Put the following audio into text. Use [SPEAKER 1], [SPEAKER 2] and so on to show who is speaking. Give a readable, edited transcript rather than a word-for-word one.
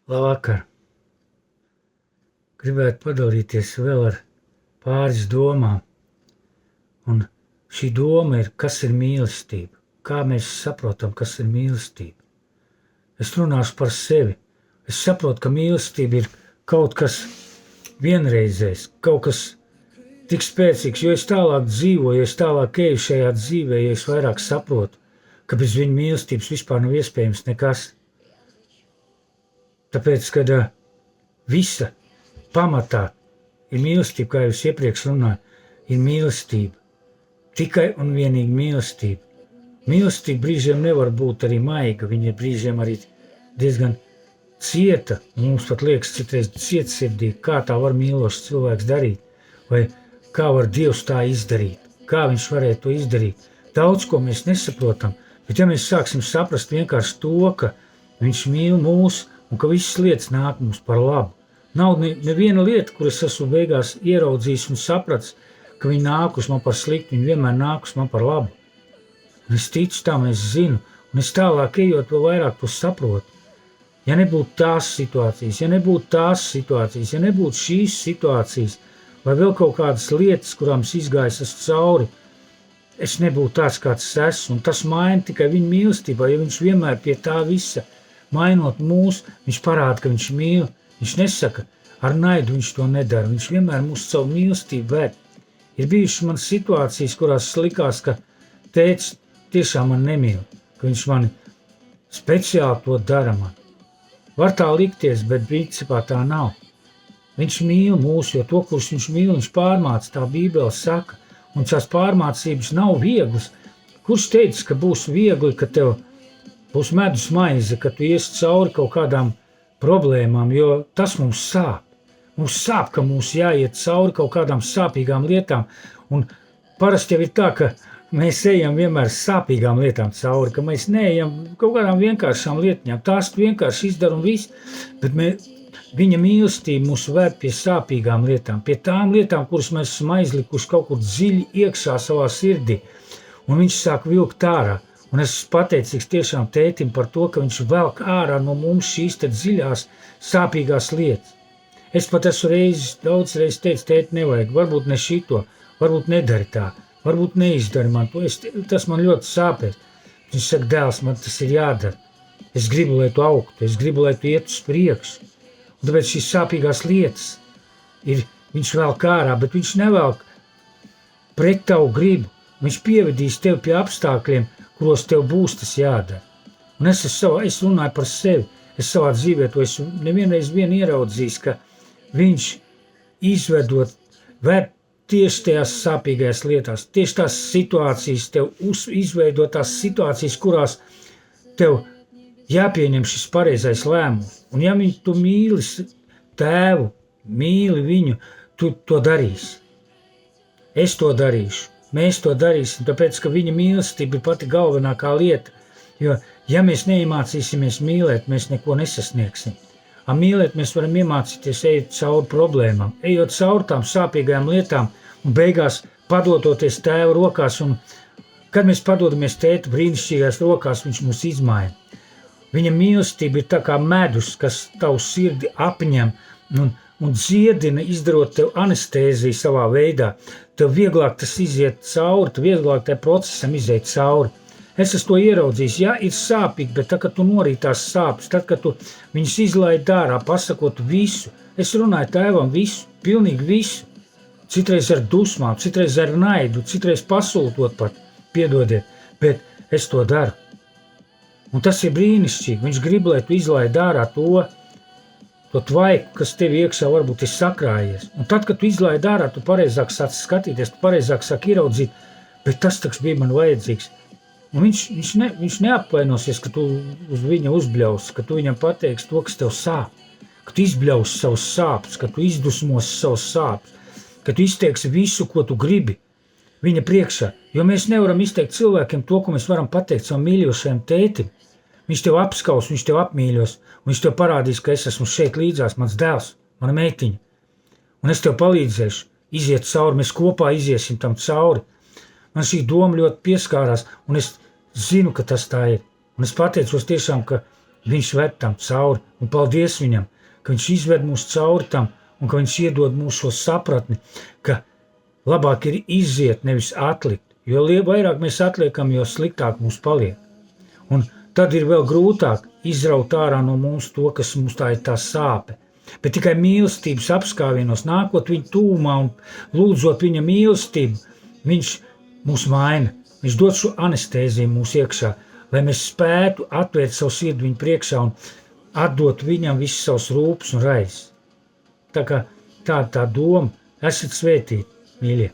[SPEAKER 1] Labvakar! Gribētu padalīties vēl ar pāris domām. Un šī doma ir, kas ir mīlestība? Kā mēs saprotam, kas ir mīlestība? Es runāšu par sevi. Es saprotu, ka mīlestība ir kaut kas vienreizējs, kaut kas tik spēcīgs, jo es tālāk dzīvoju, jo es tālāk eju šajā dzīvē, jo es vairāk saprotu, ka bez viņa mīlestības vispār nav iespējams nekas. Tāpēc, kad visa pamatā ir mīlestība, kā jau es iepriekš runāju, ir mīlestība. Tikai un vienīgi mīlestība. Mīlestība brīžiem nevar būt arī maiga, viņa ir brīžiem arī diezgan cieta. Mums pat liekas citreiz cietsirdīgi, kā tā var mīlošs cilvēks darīt, vai kā var Dievs tā izdarīt, kā viņš varēja to izdarīt. Daudz, ko mēs nesaprotam, bet ja mēs sāksim saprast vienkārši to, ka viņš mīl mūs un ka visas lietas nāk mums par labu. Nav neviena lieta, kur es esmu beigās ieraudzījis un sapratis, ka viņi nākus man par sliktu, viņi vienmēr nākus man par labu. Un es ticu tam, es zinu, un es tālāk ejot vēl vairāk to saprotu. Ja nebūtu tās situācijas, ja nebūtu šīs situācijas, vai vēl kaut kādas lietas, kurām es izgājis esmu cauri, es nebūtu tāds, kāds es esmu, un tas maina tikai viņa mīlestībā, jo viņš vienmēr pie tā visa, mainot mūs, viņš parāda, ka viņš mīl, viņš nesaka, ar naidu viņš to nedara, viņš vienmēr mūs savu mīlestību vēd. Ir bijušas man situācijas, kurās likās, ka tētis tiešām man nemīl, ka viņš mani speciāli to dara man. Var tā likties, bet principā tā nav. Viņš mīl mūs, jo to, kurš viņš mīl, viņš pārmāca, tā Bībele saka, un tās pārmācības nav vieglas. Kurš teica, ka būs viegli, ka tev būs medus maize, ka tu iesi cauri kaut kādām problēmām, jo tas mums sāp. Mums sāp, ka mums jāiet cauri kaut kādām sāpīgām lietām, un parasti jau ir tā, ka mēs ejam vienmēr sāpīgām lietām cauri, ka mēs neejam kaut kādām vienkāršām lietņām. Tās tu vienkārši izdara un viss, bet viņa mīlestība mūs ved pie sāpīgām lietām, pie tām lietām, kuras mēs esam aizlikuši kaut kur dziļi iekšā savā sirdī, un viņš sāk vilkt ārā. Un es esmu pateicīgs tiešām tētim par to, ka viņš velk ārā no mums šīs te dziļās, sāpīgās lietas. Es pat esmu daudz reizes teicu, tēti, nevajag, varbūt ne šito, varbūt nedari tā, varbūt neizdari man to, tas man ļoti sāpēs. Viņš saka, dēls, man tas ir jādara. Es gribu, lai tu augtu, es gribu, lai tu iet uz priekšu. Un tāpēc šīs sāpīgās lietas viņš velk ārā, bet viņš nevelk pret tavu gribu. Viņš pievedīs tevi pie apstākļiem, kuros tev būs tas jādara. Un es runāju par sevi, es savā dzīvē to esmu nevienreiz ieraudzījis, ka viņš ved tieši tajās sāpīgajās lietās, tieši tās situācijas, tev izveidot tās situācijas, kurās tev jāpieņem šis pareizais lēmums. Un ja tu mīli tēvu, mīli viņu, tu to darīsi. Es to darīšu. Mēs to darīsim, tāpēc, ka viņa mīlestība ir pati galvenākā lieta, jo, ja mēs neiemācīsimies mīlēt, mēs neko nesasniegsim. Mīlēt mēs varam iemācīties ejot cauri problēmām, ejot cauri tām sāpīgajām lietām un beigās padototies tēva rokās, un kad mēs padodamies tēta brīnišķīgās rokās, viņš mūs izmaina. Viņa mīlestība ir tā kā medus, kas tavu sirdi apņem un dziedina, izdarot tev anestēziju savā veidā. Tev vieglāk tas iziet cauri, tev vieglāk tajā procesam iziet cauri. Es esmu to ieraudzījis, jā, ir sāpīgi, bet tad, kad tu norīt tās sāpes, tad, kad tu viņus izlaidi ārā, pasakot visu, es runāju tēvam visu, pilnīgi visu, citreiz ar dusmām, citreiz ar naidu, citreiz pasūtot pat, piedodiet, bet es to daru. Un tas ir brīnišķīgi, viņš grib, lai tu izlaidi ārā to tvaiku, kas tev iekšā varbūt ir sakrājies. Un tad, kad tu izlaidi ārā, tu pareizāk sāc skatīties, tu pareizāk sāk ieraudzīt, bet tas taču bija man vajadzīgs. Un viņš neapvainosies, ka tu uz viņa uzbļausi, ka tu viņam pateiksi to, kas tev sāp, ka tu izbļausi savus sāpes, ka tu izdusmosi savus sāpes, ka tu izteiksi visu, ko tu gribi viņa priekšā. Jo mēs nevaram izteikt cilvēkiem to, ko mēs varam pateikt savam mīļošajam tētim. Viņš tev apskaus, viņš tev apmīļos, un viņš tev parādīs, ka es esmu šeit līdzās, mans dēls, mana meitiņa. Un es tev palīdzēšu iziet cauri, mēs kopā iziesim tam cauri. Man šī doma ļoti pieskārās, un es zinu, ka tas tā ir. Un es pateicos tiešām, ka viņš ved tam cauri, un paldies viņam, ka viņš izved mūs cauri tam, un ka viņš iedod mūs šo sapratni, ka labāk ir iziet, nevis atlikt, jo vairāk mēs atliekam, jo sliktāk mums paliek. Un tad ir vēl grūtāk izraut ārā no mums to, kas mums tā ir tā sāpe. Bet tikai mīlestības apskāvienos, nākot viņa tūmā un lūdzot viņa mīlestību, viņš mūs maina. Viņš dod šo anestēziju mūsu iekšā, lai mēs spētu atvērt savu sirdi viņa priekšā un atdot viņam visus savus rūpes un raizes. Tā kā tā doma, esat svētīti, mīļie.